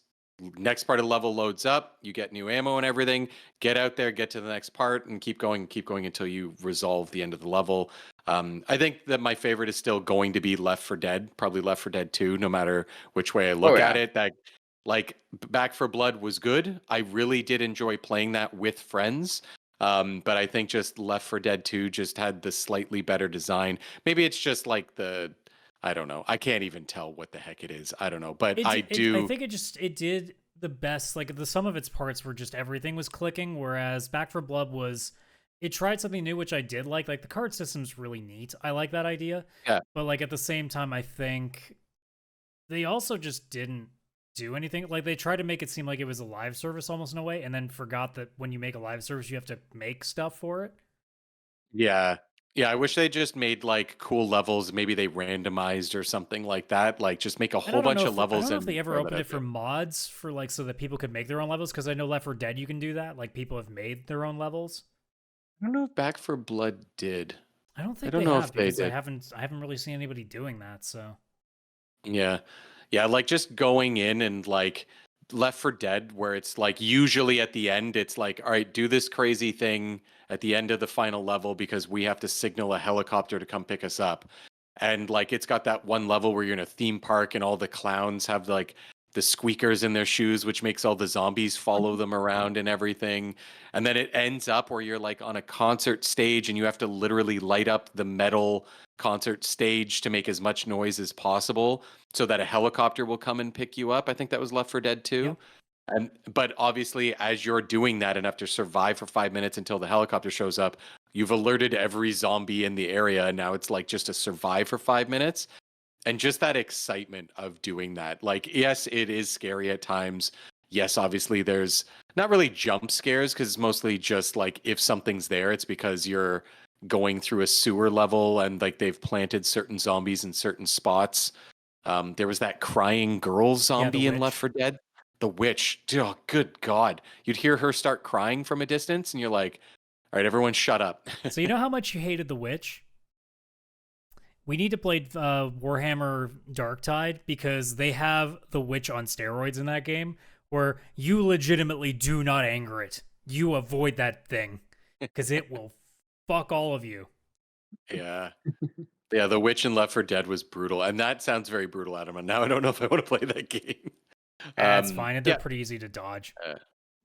Next part of the level loads up, you get new ammo and everything, get out there, get to the next part, and keep going until you resolve the end of the level. I think that my favorite is still going to be Left 4 Dead, probably Left 4 Dead 2, no matter which way I look at it. That like Back for Blood was good. I really did enjoy playing that with friends. But I think just Left 4 Dead 2 just had the slightly better design. Maybe it's just like I don't know. I can't even tell what the heck it is. I don't know. But I think it did the best. Like the sum of its parts were just everything was clicking. Whereas Back for Blood it tried something new, which I did like. Like the card system's really neat. I like that idea. Yeah. But like at the same time, I think they also just didn't do anything. Like they tried to make it seem like it was a live service almost in a way, and then forgot that when you make a live service, you have to make stuff for it. Yeah. Yeah, I wish they just made like cool levels. Maybe they randomized or something like that. Like just make a whole bunch of levels. I don't know if they ever opened it for mods for like so that people could make their own levels. Because I know Left 4 Dead you can do that. Like people have made their own levels. I don't know if Back for Blood did. I don't think I don't know if they because did. I haven't really seen anybody doing that. So yeah, like just going in and like Left 4 Dead, where it's like usually at the end, it's like, all right, do this crazy thing at the end of the final level because we have to signal a helicopter to come pick us up. And like it's got that one level where you're in a theme park and all the clowns have like the squeakers in their shoes, which makes all the zombies follow them around and everything. And then it ends up where you're like on a concert stage and you have to literally light up the metal concert stage to make as much noise as possible so that a helicopter will come and pick you up. I think that was Left 4 Dead 2. Yep. But obviously, as you're doing that and have to survive for 5 minutes until the helicopter shows up, you've alerted every zombie in the area. And now it's like just to survive for 5 minutes. And just that excitement of doing that. Like, yes, it is scary at times. Yes, obviously, there's not really jump scares because it's mostly just like if something's there, it's because you're going through a sewer level and like they've planted certain zombies in certain spots. There was that crying girl zombie in Left 4 Dead. The witch. Oh, good God. You'd hear her start crying from a distance and you're like, all right, everyone shut up. So you know how much you hated the witch? We need to play Warhammer Darktide because they have the witch on steroids in that game where you legitimately do not anger it. You avoid that thing because it will fuck all of you. Yeah. Yeah, the witch in Left 4 Dead was brutal. And that sounds very brutal, Adam. And now I don't know if I want to play that game. That's fine. They're pretty easy to dodge.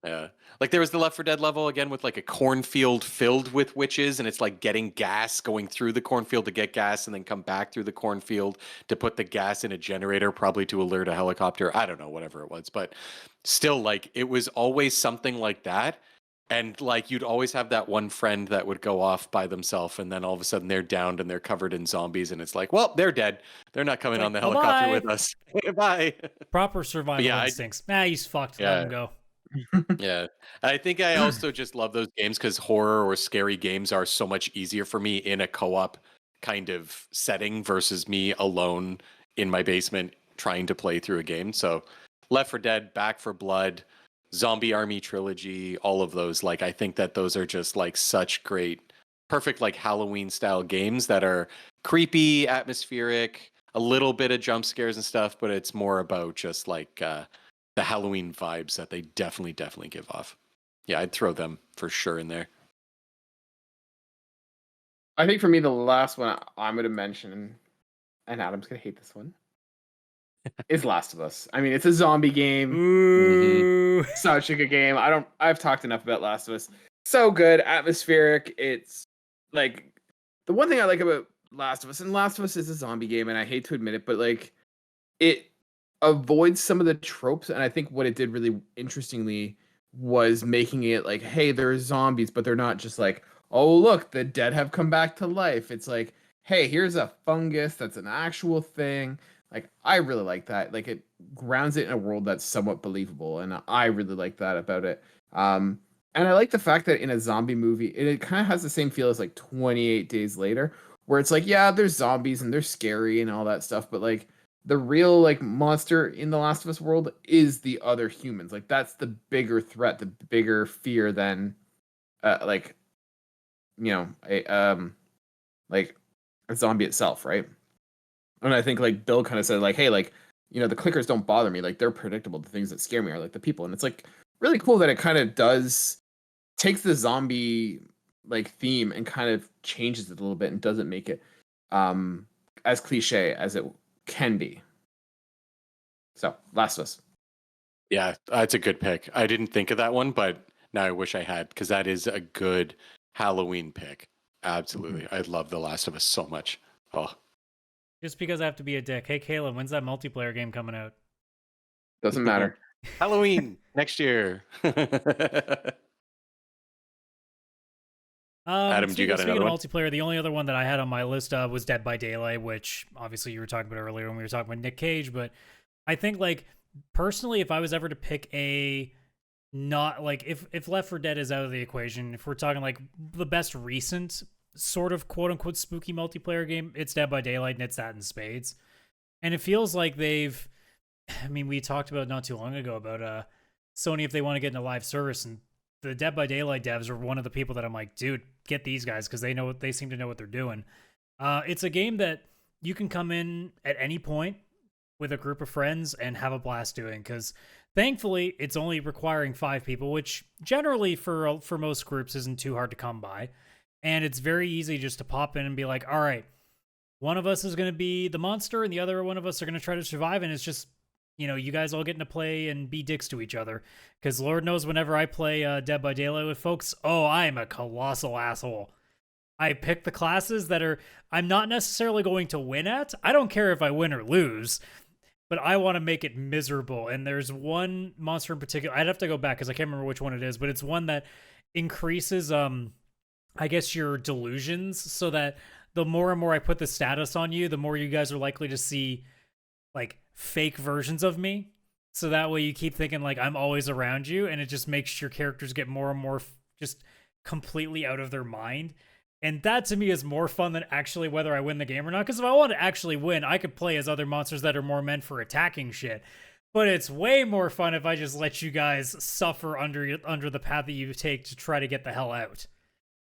Yeah. Like there was the Left 4 Dead level again with like a cornfield filled with witches, and it's like getting gas, going through the cornfield to get gas, and then come back through the cornfield to put the gas in a generator, probably to alert a helicopter. I don't know, whatever it was. But still, like it was always something like that. And like you'd always have that one friend that would go off by themselves, and then all of a sudden they're downed and they're covered in zombies, and it's like, well, they're dead. They're not coming on the helicopter with us. Bye. Proper survival instincts. He's fucked. Let him go. Yeah. I think I also just love those games because horror or scary games are so much easier for me in a co-op kind of setting versus me alone in my basement trying to play through a game. So Left 4 Dead, Back 4 Blood, Zombie Army Trilogy, all of those, like I think that those are just like such great, perfect like Halloween style games that are creepy, atmospheric, a little bit of jump scares and stuff, but it's more about just like the Halloween vibes that they definitely give off. Yeah, I'd throw them for sure in there. I think for me, the last one I'm going to mention, and Adam's going to hate this one, is Last of Us. I mean, it's a zombie game. Ooh. Such a good game. I've talked enough about Last of Us. So good, atmospheric. It's like the one thing I like about Last of Us, and Last of Us is a zombie game, and I hate to admit it, but like it avoids some of the tropes, and I think what it did really interestingly was making it like, hey, there's zombies, but they're not just like, oh look, the dead have come back to life. It's like, hey, here's a fungus that's an actual thing. Like, I really like that. Like, it grounds it in a world that's somewhat believable, and I really like that about it. And I like the fact that in a zombie movie, it kind of has the same feel as like 28 Days Later, where it's like, yeah, there's zombies and they're scary and all that stuff, but like the real like monster in the Last of Us world is the other humans. Like, that's the bigger threat, the bigger fear than like, you know, like a zombie itself, right? And I think like Bill kind of said like, hey, like, you know, the clickers don't bother me. Like, they're predictable. The things that scare me are like the people. And it's like really cool that it kind of takes the zombie like theme and kind of changes it a little bit and doesn't make it as cliche as it can be. So, Last of Us. Yeah, that's a good pick. I didn't think of that one, but now I wish I had, because that is a good Halloween pick. Absolutely. Mm-hmm. I love The Last of Us so much. Oh. Just because I have to be a dick. Hey, Kaylan, when's that multiplayer game coming out? Doesn't matter. Halloween next year. Adam, do you got another one? Multiplayer, the only other one that I had on my list was Dead by Daylight, which obviously you were talking about earlier when we were talking about Nick Cage. But I think, like, personally, if I was ever to pick a not like if Left 4 Dead is out of the equation, if we're talking like the best recent sort of quote unquote spooky multiplayer game, it's Dead by Daylight, and it's that in spades. And it feels like they've, I mean, we talked about not too long ago about Sony if they want to get into live service, and the Dead by Daylight devs are one of the people that I'm like, dude, get these guys because they seem to know what they're doing. It's a game that you can come in at any point with a group of friends and have a blast doing, because thankfully it's only requiring 5 people, which generally for most groups isn't too hard to come by. And it's very easy just to pop in and be like, all right, one of us is going to be the monster and the other one of us are going to try to survive. And it's just, you know, you guys all getting to play and be dicks to each other. Because Lord knows whenever I play Dead by Daylight with folks, oh, I'm a colossal asshole. I pick the classes that I'm not necessarily going to win at. I don't care if I win or lose, but I want to make it miserable. And there's one monster in particular, I'd have to go back because I can't remember which one it is, but it's one that increases, I guess, your delusions, so that the more and more I put the status on you, the more you guys are likely to see like fake versions of me. So that way you keep thinking like I'm always around you, and it just makes your characters get more and more just completely out of their mind. And that to me is more fun than actually whether I win the game or not. Because if I want to actually win, I could play as other monsters that are more meant for attacking shit. But it's way more fun if I just let you guys suffer under the path that you take to try to get the hell out.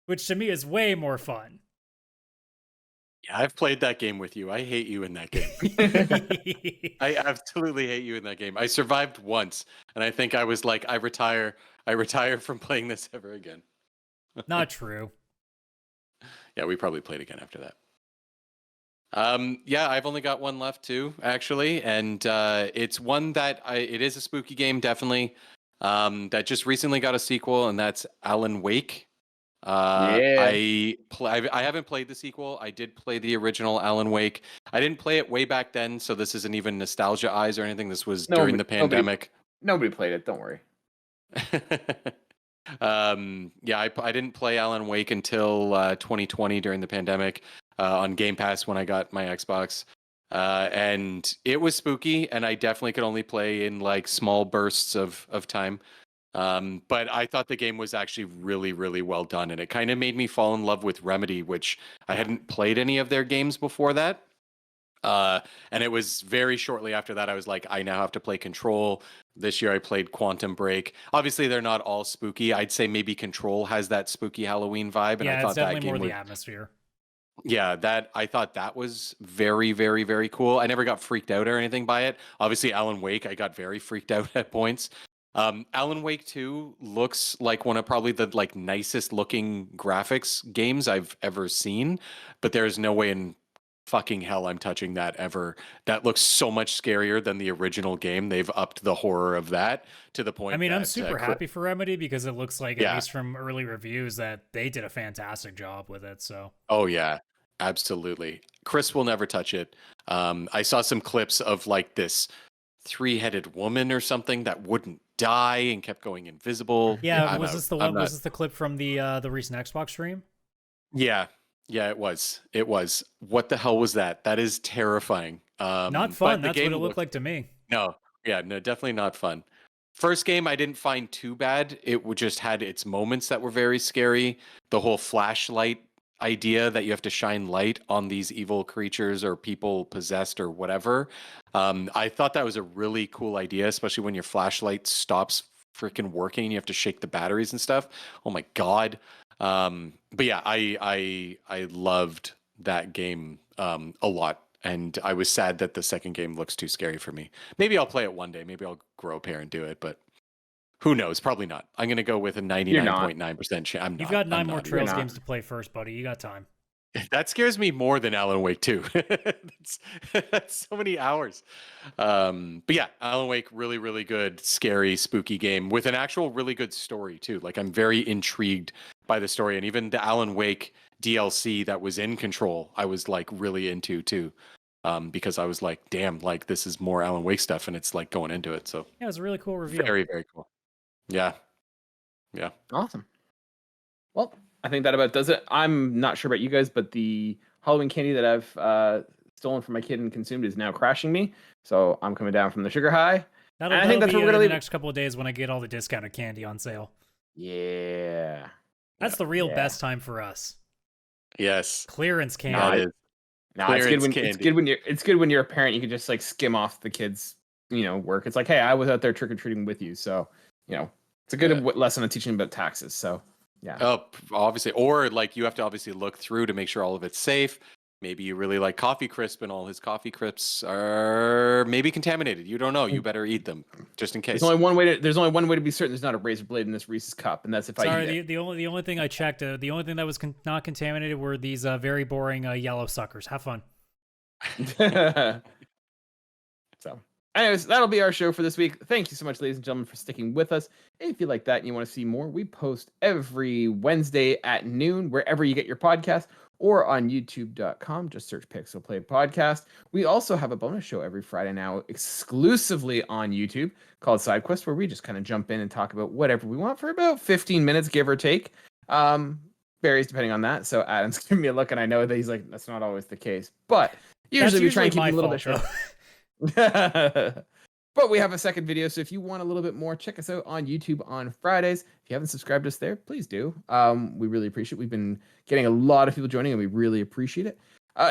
Which to me is way more fun. Yeah, I've played that game with you. I hate you in that game. I absolutely hate you in that game. I survived once, and I think I was like, I retire from playing this ever again. Not true. Yeah, we probably played again after that. Yeah, I've only got one left too, actually, and it's one that it is a spooky game, definitely. That just recently got a sequel, and that's Alan Wake. I haven't played the sequel. I did play the original Alan Wake. I didn't play it way back then, so this isn't even nostalgia eyes or anything. This was during the pandemic. Nobody played it. Don't worry. Yeah, I didn't play Alan Wake until 2020 during the pandemic on Game Pass when I got my Xbox. And it was spooky, and I definitely could only play in like small bursts of time. But I thought the game was actually really, really well done, and it kind of made me fall in love with Remedy, which I hadn't played any of their games before that. And it was very shortly after that I was like, I now have to play Control. This year I played Quantum Break. Obviously, they're not all spooky. I'd say maybe Control has that spooky Halloween vibe, and Yeah, I thought it's definitely that game more was the atmosphere. yeah, that I thought that was very, very, very cool. I never got freaked out or anything by it. Obviously, Alan Wake, I got very freaked out at points. Alan Wake 2 looks like one of probably the like nicest looking graphics games I've ever seen, but there's no way in fucking hell I'm touching that ever. That looks so much scarier than the original game. They've upped the horror of that to the point I mean, that I'm super happy for Remedy because it looks like, Yeah. at least from early reviews, that they did a fantastic job with it. So Oh yeah, absolutely. Chris will never touch it. I saw some clips of like this three-headed woman or something that wouldn't die and kept going invisible. yeah, I'm was out. this the I'm one? not- Was this the clip from the recent Xbox stream? Yeah, yeah, it was. It was. What the hell was that? That is terrifying. Not But fun. the That's what game it looked like to me. No, yeah, no, definitely not fun. First game I didn't find too bad. It just had its moments that were very scary. The whole flashlight idea that you have to shine light on these evil creatures or people possessed or whatever. I thought that was a really cool idea, especially when your flashlight stops freaking working. You have to shake the batteries and stuff. Oh my god. But yeah, I loved that game a lot. And I was sad that the second game looks too scary for me. Maybe I'll play it one day. Maybe I'll grow up here and do it, but who knows? Probably not. I'm going to go with a 99.9% chance. I'm not. You've got 9 I'm more not. Trails not. games to play first, buddy. You got time. That scares me more than Alan Wake 2. That's so many hours. But yeah, Alan Wake, really, really good, scary, spooky game with an actual really good story too. Like I'm very intrigued by the story, and even the Alan Wake DLC that was in Control, I was like really into too. Because I was like, damn, like this is more Alan Wake stuff, and it's like going into it. So Yeah, it was a really cool review. very, very cool. Yeah. Yeah. Awesome. Well, I think that about does it. I'm not sure about you guys, but the Halloween candy that I've stolen from my kid and consumed is now crashing me. So I'm coming down from the sugar high. That'll, I think that's be where we're in gonna the leave. next couple of days when I get all the discounted candy on sale. Yeah. That's the real Yeah. best time for us. Yes. Clearance candy. That is. No, it's good Clearance when candy. it's good when you're a parent. You can just like skim off the kids, work. It's like, hey, I was out there trick or treating with you, so it's a good lesson on teaching about taxes. So yeah. Oh, obviously, or like you have to obviously look through to make sure all of it's safe. Maybe you really like Coffee Crisp, and all his Coffee Crisps are maybe contaminated. You don't know. You better eat them just in case. There's only one way to be certain. There's not a razor blade in this Reese's cup, and that's if I eat Sorry, it. the only thing I checked, the only thing that was not contaminated were these very boring yellow suckers. Have fun. So, anyways, that'll be our show for this week. Thank you so much, ladies and gentlemen, for sticking with us. If you like that and you want to see more, we post every Wednesday at noon, wherever you get your podcast, or on youtube.com. Just search PixelPlay Podcast. We also have a bonus show every Friday now, exclusively on YouTube, called Side Quest, where we just kind of jump in and talk about whatever we want for about 15 minutes, give or take. Varies depending on that. So Adam's giving me a look, and I know that he's like, that's not always the case. But usually we try and keep it a little bit short. But we have a second video, so if you want a little bit more, check us out on YouTube on Fridays. If you haven't subscribed us there, please do. We really appreciate it. We've been getting a lot of people joining, and we really appreciate it.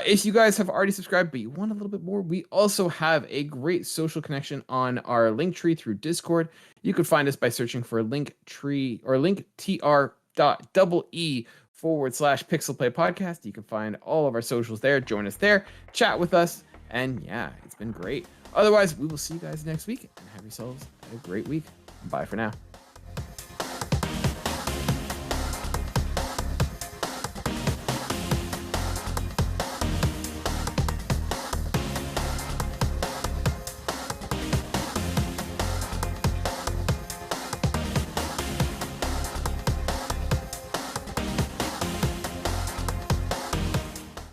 If you guys have already subscribed, but you want a little bit more, we also have a great social connection on our Linktree through Discord. You could find us by searching for Linktree or linktr.ee/PixelPlay Podcast. You can find all of our socials there. Join us there, chat with us, and yeah, it's been great. Otherwise, we will see you guys next week, and have yourselves a great week. Bye for now.